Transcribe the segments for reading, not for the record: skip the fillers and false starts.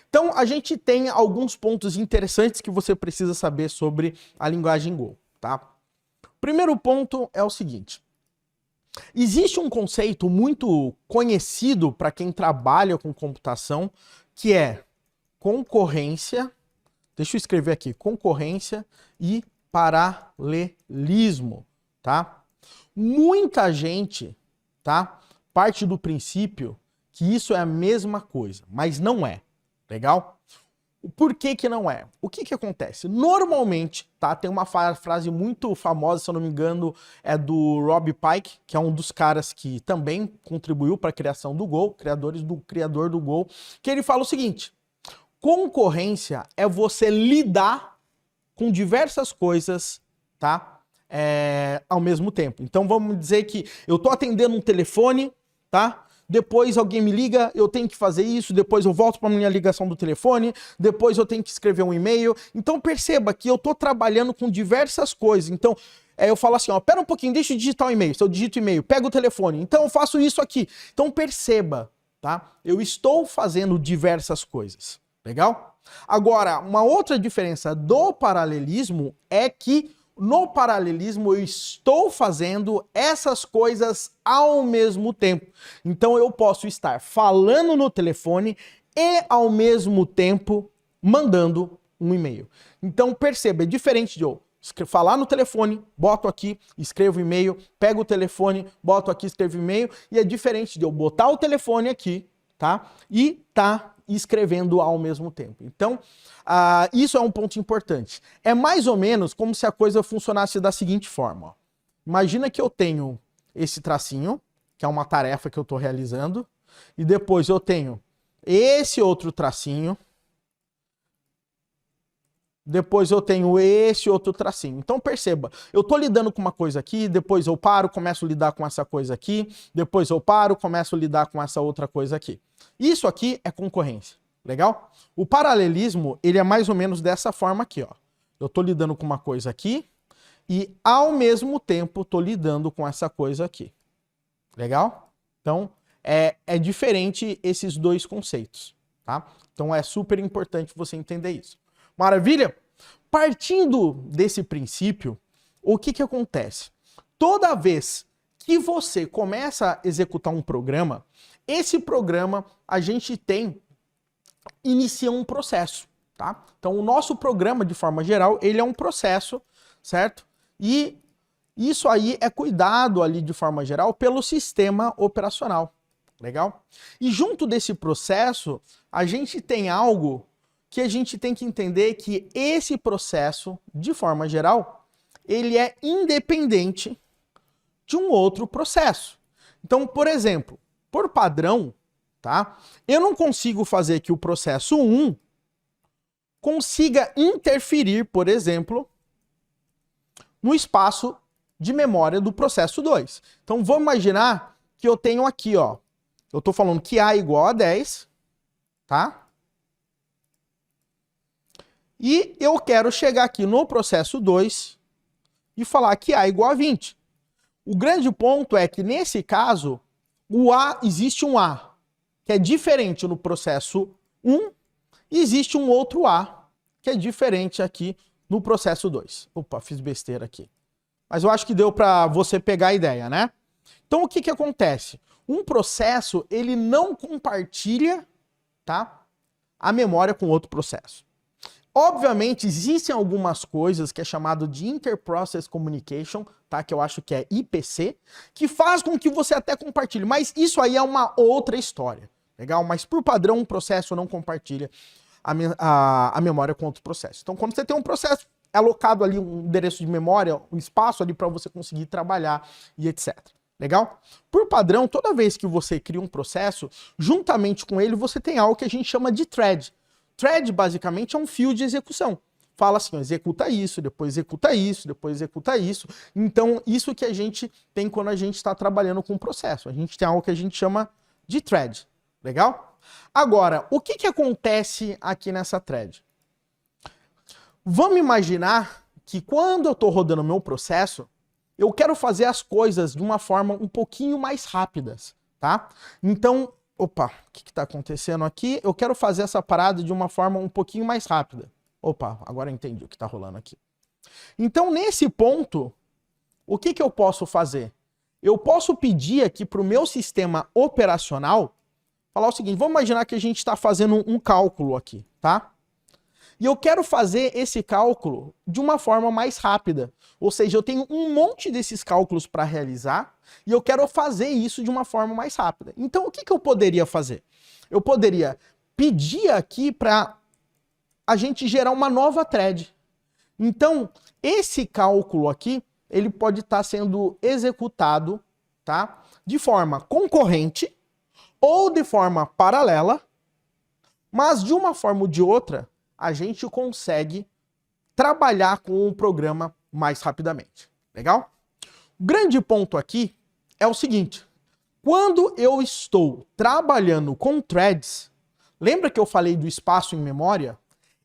Então, a gente tem alguns pontos interessantes que você precisa saber sobre a linguagem Go, tá? Primeiro ponto é o seguinte. Existe um conceito muito conhecido para quem trabalha com computação, que é concorrência, deixa eu escrever aqui, concorrência e paralelismo, tá? Muita gente, tá, parte do princípio que isso é a mesma coisa, mas não é, legal? Por que que não é? O que que acontece? Normalmente, tá, tem uma frase muito famosa, se eu não me engano, é do Rob Pike, que é um dos caras que também contribuiu para a criação do Go, criador do Go, que ele fala o seguinte: concorrência é você lidar com diversas coisas, tá? Ao mesmo tempo. Então vamos dizer que eu tô atendendo um telefone, tá? Depois alguém me liga, eu tenho que fazer isso, depois eu volto para minha ligação do telefone, depois eu tenho que escrever um e-mail. Então perceba que eu tô trabalhando com diversas coisas. Então eu falo assim, ó, pera um pouquinho, deixa eu digitar o e-mail. Se eu digito o e-mail, pego o telefone. Então eu faço isso aqui. Então perceba, tá? Eu estou fazendo diversas coisas. Legal? Agora, uma outra diferença do paralelismo é que no paralelismo eu estou fazendo essas coisas ao mesmo tempo. Então eu posso estar falando no telefone e ao mesmo tempo mandando um e-mail. Então perceba, é diferente de eu falar no telefone, boto aqui, escrevo e-mail, pego o telefone, boto aqui, escrevo e-mail, e é diferente de eu botar o telefone aqui, tá? E escrevendo ao mesmo tempo. Então, isso é um ponto importante. É mais ou menos como se a coisa funcionasse da seguinte forma. Ó. Imagina que eu tenho esse tracinho, que é uma tarefa que eu estou realizando, e depois eu tenho esse outro tracinho, depois eu tenho esse outro tracinho. Então perceba, eu estou lidando com uma coisa aqui, depois eu paro, começo a lidar com essa coisa aqui, depois eu paro, começo a lidar com essa outra coisa aqui. Isso aqui é concorrência, legal? O paralelismo, ele é mais ou menos dessa forma aqui, ó. Eu estou lidando com uma coisa aqui e ao mesmo tempo estou lidando com essa coisa aqui, legal? Então é diferente esses dois conceitos, tá? Então é super importante você entender isso. Maravilha? Partindo desse princípio, o que que acontece? Toda vez que você começa a executar um programa, esse programa a gente inicia um processo, tá? Então o nosso programa, de forma geral, ele é um processo, certo? E isso aí é cuidado ali, de forma geral, pelo sistema operacional, legal? E junto desse processo, a gente tem algo que a gente tem que entender que esse processo, de forma geral, ele é independente de um outro processo. Então, por exemplo, por padrão, tá? Eu não consigo fazer que o processo 1 consiga interferir, por exemplo, no espaço de memória do processo 2. Então, vamos imaginar que eu tenho aqui, ó, eu estou falando que A é igual a 10, tá? E eu quero chegar aqui no processo 2 e falar que A é igual a 20. O grande ponto é que, nesse caso, existe um A, que é diferente no processo 1, e existe um outro A, que é diferente aqui no processo 2. Opa, fiz besteira aqui. Mas eu acho que deu para você pegar a ideia, né? Então, o que que acontece? Um processo, ele não compartilha, tá, a memória com outro processo. Obviamente, existem algumas coisas que é chamado de Inter-Process Communication, tá? Que eu acho que é IPC, que faz com que você até compartilhe, mas isso aí é uma outra história, legal? Mas por padrão, um processo não compartilha a memória com outro processo. Então, quando você tem um processo, é alocado ali um endereço de memória, um espaço ali para você conseguir trabalhar e etc. Legal? Por padrão, toda vez que você cria um processo, juntamente com ele, você tem algo que a gente chama de thread. Thread, basicamente, é um fio de execução. Fala assim, ó, executa isso, depois executa isso, depois executa isso. Então, isso que a gente tem quando a gente está trabalhando com um processo. A gente tem algo que a gente chama de thread. Legal? Agora, o que que acontece aqui nessa thread? Vamos imaginar que quando eu estou rodando o meu processo, eu quero fazer as coisas de uma forma um pouquinho mais rápidas, tá? Então, Opa, o que está acontecendo aqui? Eu quero fazer essa parada de uma forma um pouquinho mais rápida. Opa, agora eu entendi o que está rolando aqui. Então, nesse ponto, o que eu posso fazer? Eu posso pedir aqui para o meu sistema operacional falar o seguinte, vamos imaginar que a gente está fazendo um cálculo aqui, tá? E eu quero fazer esse cálculo de uma forma mais rápida. Ou seja, eu tenho um monte desses cálculos para realizar e eu quero fazer isso de uma forma mais rápida. Então, o que eu poderia fazer? Eu poderia pedir aqui para a gente gerar uma nova thread. Então, esse cálculo aqui, ele pode estar sendo executado, tá? De forma concorrente ou de forma paralela, mas de uma forma ou de outra, a gente consegue trabalhar com o programa mais rapidamente. Legal? O grande ponto aqui é o seguinte, quando eu estou trabalhando com threads, lembra que eu falei do espaço em memória?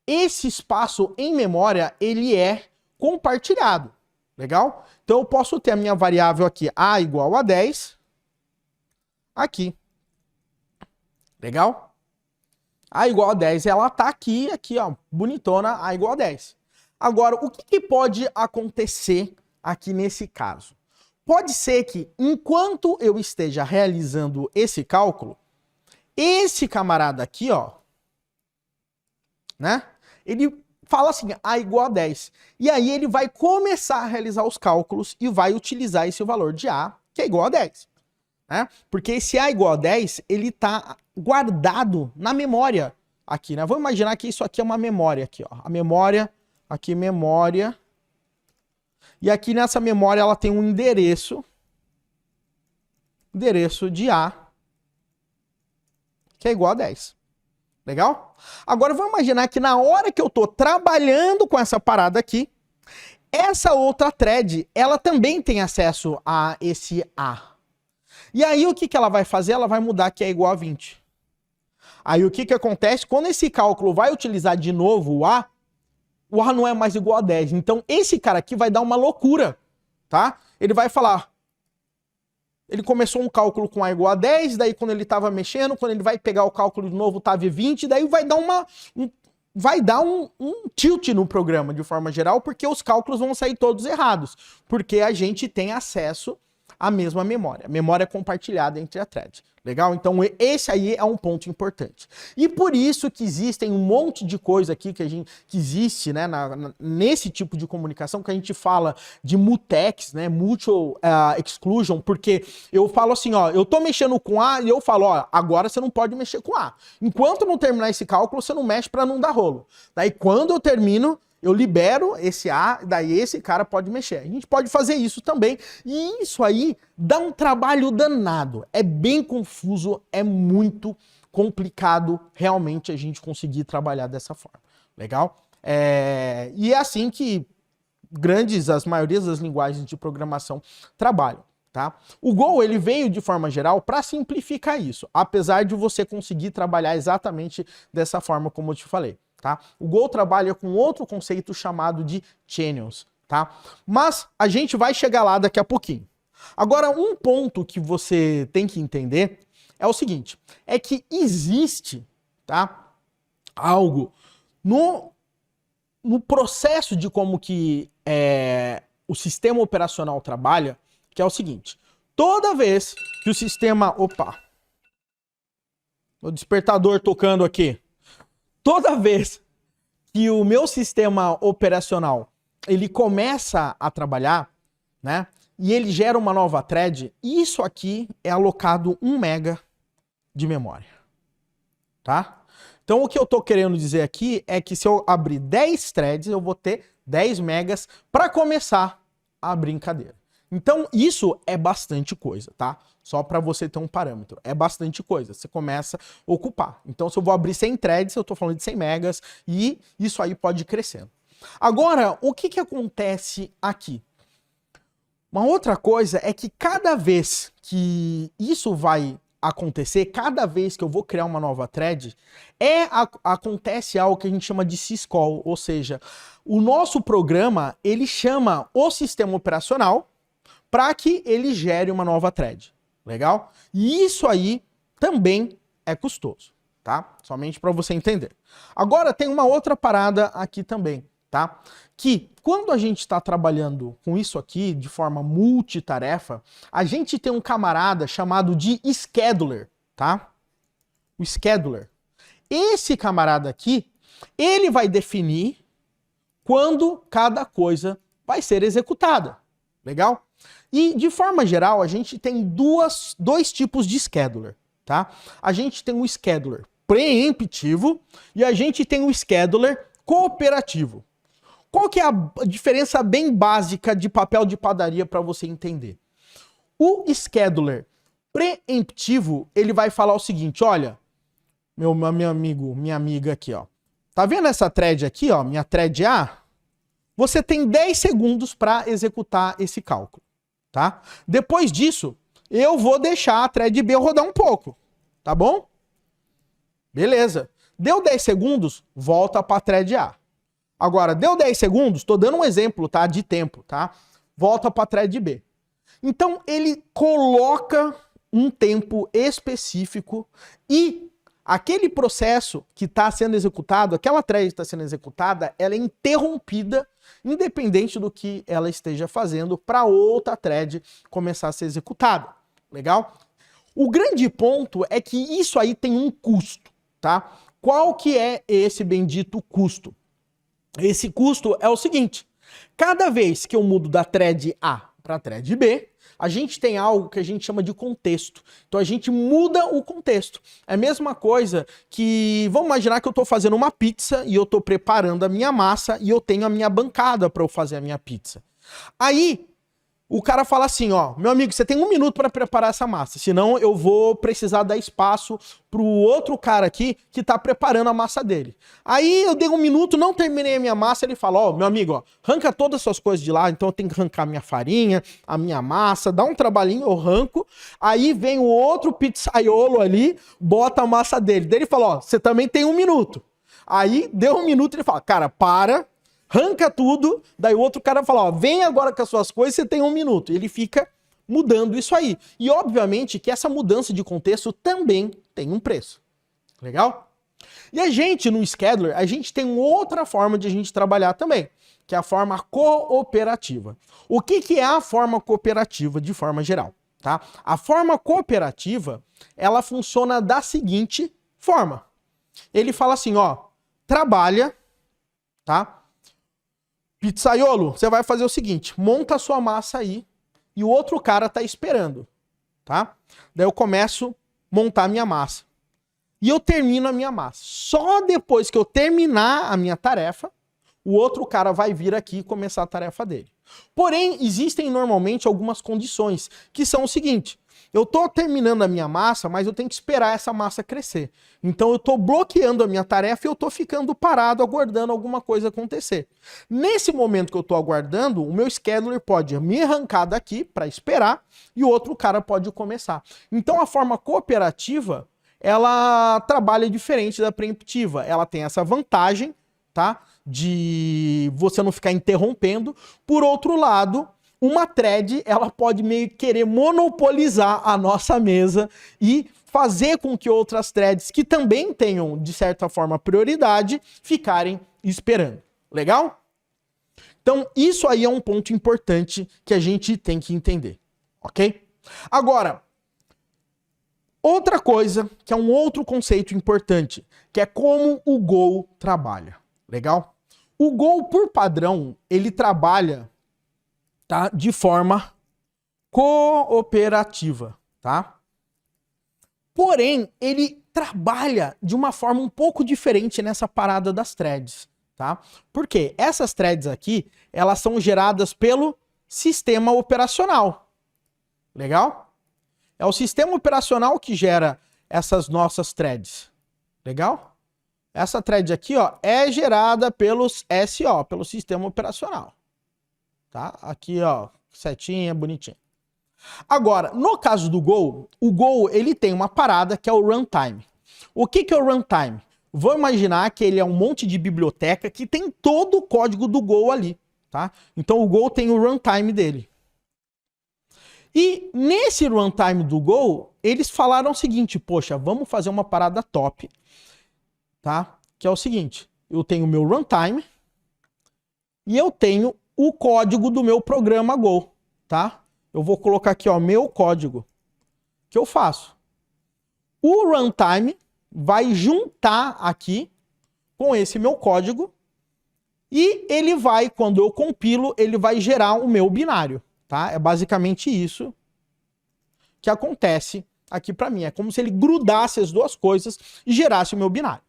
Esse espaço em memória, ele é compartilhado. Legal? Então eu posso ter a minha variável aqui, a igual a 10, aqui. Legal? A igual a 10, ela tá aqui, ó, bonitona, a igual a 10. Agora, o que pode acontecer aqui nesse caso? Pode ser que, enquanto eu esteja realizando esse cálculo, esse camarada aqui, ó, né? Ele fala assim, a igual a 10. E aí ele vai começar a realizar os cálculos e vai utilizar esse valor de A, que é igual a 10. Né? Porque esse A igual a 10, ele está guardado na memória aqui, né? Vamos imaginar que isso aqui é uma memória aqui, ó. A memória, aqui memória. E aqui nessa memória ela tem um endereço de A, que é igual a 10. Legal? Agora vamos imaginar que na hora que eu estou trabalhando com essa parada aqui, essa outra thread, ela também tem acesso a esse A. E aí o que ela vai fazer? Ela vai mudar que é igual a 20. Aí o que acontece? Quando esse cálculo vai utilizar de novo o A não é mais igual a 10. Então esse cara aqui vai dar uma loucura, tá? Ele vai falar, ele começou um cálculo com A igual a 10, daí quando ele estava mexendo, quando ele vai pegar o cálculo de novo, estava 20, daí vai dar um tilt no programa de forma geral, porque os cálculos vão sair todos errados, porque a gente tem acesso à mesma memória. Memória compartilhada entre a thread. Legal? Então esse aí é um ponto importante. E por isso que existem um monte de coisa aqui que existe, né, nesse tipo de comunicação, que a gente fala de mutex, né, mutual exclusion, porque eu falo assim, ó, eu tô mexendo com A e eu falo, ó, agora você não pode mexer com A. Enquanto não terminar esse cálculo, você não mexe para não dar rolo. Daí quando eu termino, eu libero esse A, daí esse cara pode mexer. A gente pode fazer isso também. E isso aí dá um trabalho danado. É bem confuso, é muito complicado realmente a gente conseguir trabalhar dessa forma. Legal? E é assim que as maiorias das linguagens de programação trabalham. Tá? O Go ele veio de forma geral para simplificar isso, apesar de você conseguir trabalhar exatamente dessa forma como eu te falei. Tá? O Go trabalha com outro conceito chamado de channels, tá? Mas a gente vai chegar lá daqui a pouquinho. Agora, um ponto que você tem que entender é o seguinte, é que existe, tá, algo no processo de como que o sistema operacional trabalha, que é o seguinte, toda vez que o sistema... Opa! O despertador tocando aqui. Toda vez que o meu sistema operacional ele começa a trabalhar, né, e ele gera uma nova thread, isso aqui é alocado 1 mega de memória, tá? Então o que eu tô querendo dizer aqui é que se eu abrir 10 threads, eu vou ter 10 megas para começar a brincadeira. Então isso é bastante coisa, tá? Só para você ter um parâmetro. É bastante coisa. Você começa a ocupar. Então, se eu vou abrir 100 threads, eu estou falando de 100 megas e isso aí pode ir crescendo. Agora, o que acontece aqui? Uma outra coisa é que cada vez que isso vai acontecer, cada vez que eu vou criar uma nova thread, acontece algo que a gente chama de syscall, ou seja, o nosso programa, ele chama o sistema operacional para que ele gere uma nova thread. Legal? E isso aí também é custoso, tá? Somente para você entender. Agora tem uma outra parada aqui também, tá? Que quando a gente está trabalhando com isso aqui de forma multitarefa, a gente tem um camarada chamado de scheduler, tá? O scheduler. Esse camarada aqui, ele vai definir quando cada coisa vai ser executada. Legal? E, de forma geral, a gente tem dois tipos de scheduler, tá? A gente tem o scheduler preemptivo e a gente tem o scheduler cooperativo. Qual que é a diferença bem básica de papel de padaria para você entender? O scheduler preemptivo, ele vai falar o seguinte, olha, meu amigo, minha amiga aqui, ó. Tá vendo essa thread aqui, ó, minha thread A? Você tem 10 segundos para executar esse cálculo, tá? Depois disso, eu vou deixar a thread B rodar um pouco, tá bom? Beleza. Deu 10 segundos, volta para a thread A. Agora, deu 10 segundos, tô dando um exemplo, tá? De tempo, tá? Volta para a thread B. Então, ele coloca um tempo específico e aquele processo que está sendo executado, aquela thread que está sendo executada, ela é interrompida, independente do que ela esteja fazendo, para outra thread começar a ser executada. Legal? O grande ponto é que isso aí tem um custo, tá? Qual que é esse bendito custo? Esse custo é o seguinte, cada vez que eu mudo da thread A para a thread B, a gente tem algo que a gente chama de contexto. Então a gente muda o contexto. É a mesma coisa que, vamos imaginar que eu estou fazendo uma pizza e eu estou preparando a minha massa e eu tenho a minha bancada para eu fazer a minha pizza. Aí o cara fala assim, ó, meu amigo, você tem 1 minuto para preparar essa massa, senão eu vou precisar dar espaço pro outro cara aqui que tá preparando a massa dele. Aí eu dei 1 minuto, não terminei a minha massa, ele fala, ó, meu amigo, ó, arranca todas as suas coisas de lá, então eu tenho que arrancar a minha farinha, a minha massa, dá um trabalhinho, eu arranco, aí vem o outro pizzaiolo ali, bota a massa dele. Daí ele fala, ó, você também tem 1 minuto. Aí deu 1 minuto, ele fala, cara, para, arranca tudo, daí o outro cara fala, ó, vem agora com as suas coisas, você tem 1 minuto. Ele fica mudando isso aí. E obviamente que essa mudança de contexto também tem um preço. Legal? E a gente, no Scheduler, a gente tem outra forma de a gente trabalhar também, que é a forma cooperativa. O que é a forma cooperativa de forma geral? Tá? A forma cooperativa, ela funciona da seguinte forma. Ele fala assim, ó, trabalha, tá? Pizzaiolo, você vai fazer o seguinte, monta a sua massa aí e o outro cara tá esperando, tá? Daí eu começo a montar a minha massa e eu termino a minha massa. Só depois que eu terminar a minha tarefa, o outro cara vai vir aqui e começar a tarefa dele. Porém, existem normalmente algumas condições, que são o seguinte, eu tô terminando a minha massa, mas eu tenho que esperar essa massa crescer. Então eu tô bloqueando a minha tarefa e eu tô ficando parado aguardando alguma coisa acontecer. Nesse momento que eu tô aguardando, o meu scheduler pode me arrancar daqui para esperar e o outro cara pode começar. Então a forma cooperativa, ela trabalha diferente da preemptiva. Ela tem essa vantagem, tá? De você não ficar interrompendo. Por outro lado, uma thread, ela pode meio que querer monopolizar a nossa mesa e fazer com que outras threads que também tenham, de certa forma, prioridade, ficarem esperando. Legal? Então, isso aí é um ponto importante que a gente tem que entender. Ok? Agora, outra coisa, que é um outro conceito importante, que é como o Go trabalha. Legal? O Go, por padrão, ele trabalha, tá, de forma cooperativa, tá? Porém, ele trabalha de uma forma um pouco diferente nessa parada das threads, tá? Por quê? Essas threads aqui, elas são geradas pelo sistema operacional. Legal? É o sistema operacional que gera essas nossas threads. Legal? Essa thread aqui, ó, é gerada pelos SO, pelo sistema operacional. Tá? Aqui, ó, setinha, bonitinha. Agora, no caso do Go, o Go, ele tem uma parada que é o runtime. O que é o runtime? Vou imaginar que ele é um monte de biblioteca que tem todo o código do Go ali, tá? Então o Go tem o runtime dele. E nesse runtime do Go, eles falaram o seguinte, poxa, vamos fazer uma parada top, tá? Que é o seguinte, eu tenho o meu runtime e eu tenho o código do meu programa Go, tá? Eu vou colocar aqui, ó, meu código que eu faço. O runtime vai juntar aqui com esse meu código e ele vai, quando eu compilo, ele vai gerar o meu binário, tá? É basicamente isso que acontece aqui para mim. É como se ele grudasse as duas coisas e gerasse o meu binário.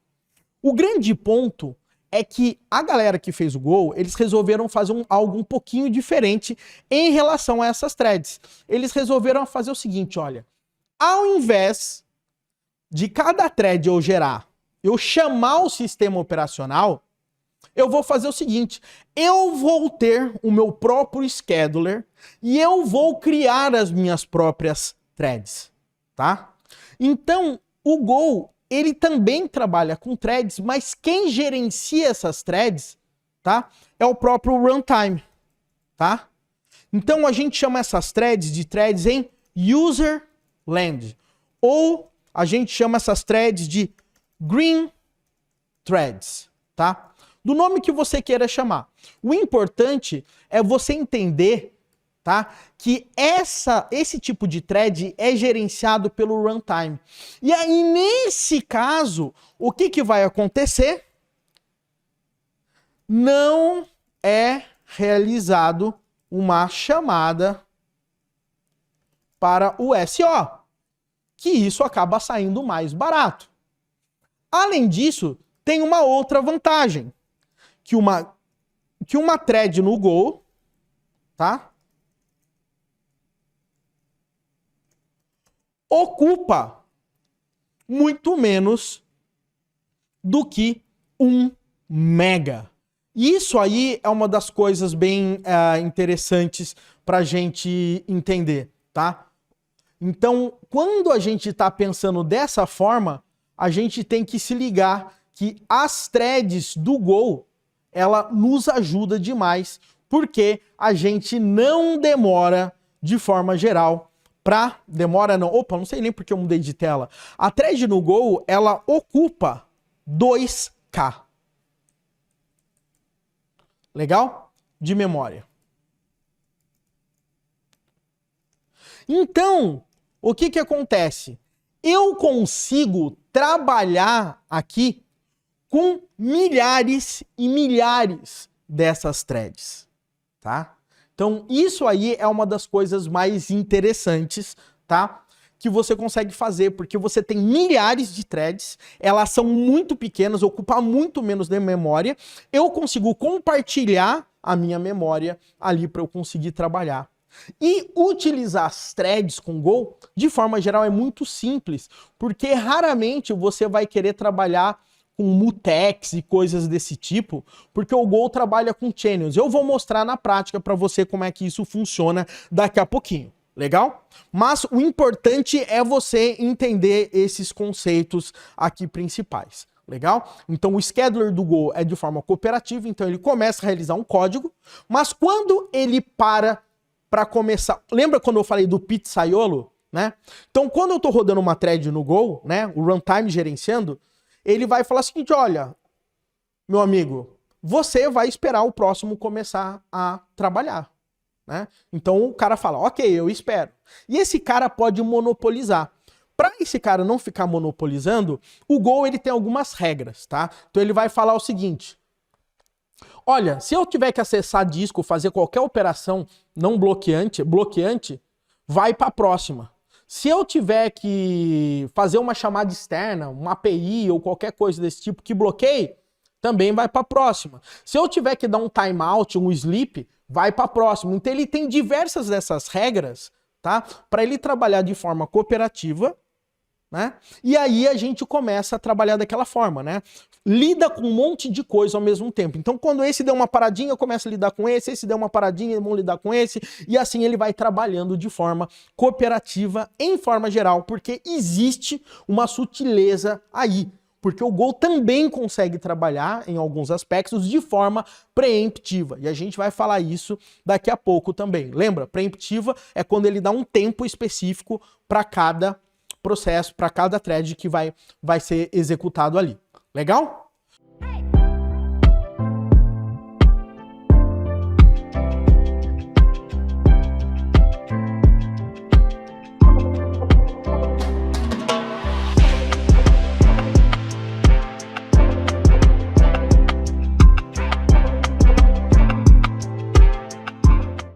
O grande ponto é que a galera que fez o Go, eles resolveram fazer algo um pouquinho diferente em relação a essas threads. Eles resolveram fazer o seguinte, olha, ao invés de cada thread eu chamar o sistema operacional, eu vou fazer o seguinte, eu vou ter o meu próprio scheduler e eu vou criar as minhas próprias threads, tá? Então, o Go, ele também trabalha com threads, mas quem gerencia essas threads, tá? É o próprio runtime, tá? Então, a gente chama essas threads de threads em userland, ou a gente chama essas threads de green threads, tá? Do nome que você queira chamar. O importante é você entender, tá, que esse tipo de thread é gerenciado pelo runtime. E aí, nesse caso, o que vai acontecer? Não é realizado uma chamada para o SO, que isso acaba saindo mais barato. Além disso, tem uma outra vantagem, que uma thread no Go, tá? Ocupa muito menos do que 1 mega. Isso aí é uma das coisas bem interessantes para a gente entender, tá? Então, quando a gente está pensando dessa forma, a gente tem que se ligar que as threads do Go, ela nos ajuda demais, porque a gente não demora, de forma geral, não sei nem porque eu mudei de tela. A thread no Go, ela ocupa 2K. Legal? De memória. Então, o que acontece? Eu consigo trabalhar aqui com milhares e milhares dessas threads, tá? Então, isso aí é uma das coisas mais interessantes, tá? Que você consegue fazer, porque você tem milhares de threads, elas são muito pequenas, ocupam muito menos de memória. Eu consigo compartilhar a minha memória ali para eu conseguir trabalhar. E utilizar as threads com Go, de forma geral, é muito simples, porque raramente você vai querer trabalhar com mutex e coisas desse tipo, porque o Go trabalha com channels. Eu vou mostrar na prática para você como é que isso funciona daqui a pouquinho. Legal? Mas o importante é você entender esses conceitos aqui principais. Legal? Então o scheduler do Go é de forma cooperativa, então ele começa a realizar um código, mas quando ele para começar... Lembra quando eu falei do pizzaiolo? Né? Então quando eu estou rodando uma thread no Go, né, o runtime gerenciando, ele vai falar o seguinte, olha, meu amigo, você vai esperar o próximo começar a trabalhar. Né? Então o cara fala, ok, eu espero. E esse cara pode monopolizar. Para esse cara não ficar monopolizando, o Go ele tem algumas regras, tá? Então ele vai falar o seguinte, olha, se eu tiver que acessar disco, fazer qualquer operação não bloqueante, vai para a próxima. Se eu tiver que fazer uma chamada externa, uma API ou qualquer coisa desse tipo que bloqueie, também vai para a próxima. Se eu tiver que dar um timeout, um sleep, vai para a próxima. Então ele tem diversas dessas regras, tá? Para ele trabalhar de forma cooperativa, né? E aí a gente começa a trabalhar daquela forma, né? Lida com um monte de coisa ao mesmo tempo. Então, quando esse der uma paradinha, eu começo a lidar com esse der uma paradinha, eu vou lidar com esse, e assim ele vai trabalhando de forma cooperativa, em forma geral, porque existe uma sutileza aí. Porque o Go também consegue trabalhar em alguns aspectos de forma preemptiva. E a gente vai falar isso daqui a pouco também. Lembra? Preemptiva é quando ele dá um tempo específico para cada processo, para cada thread que vai ser executado ali. Legal?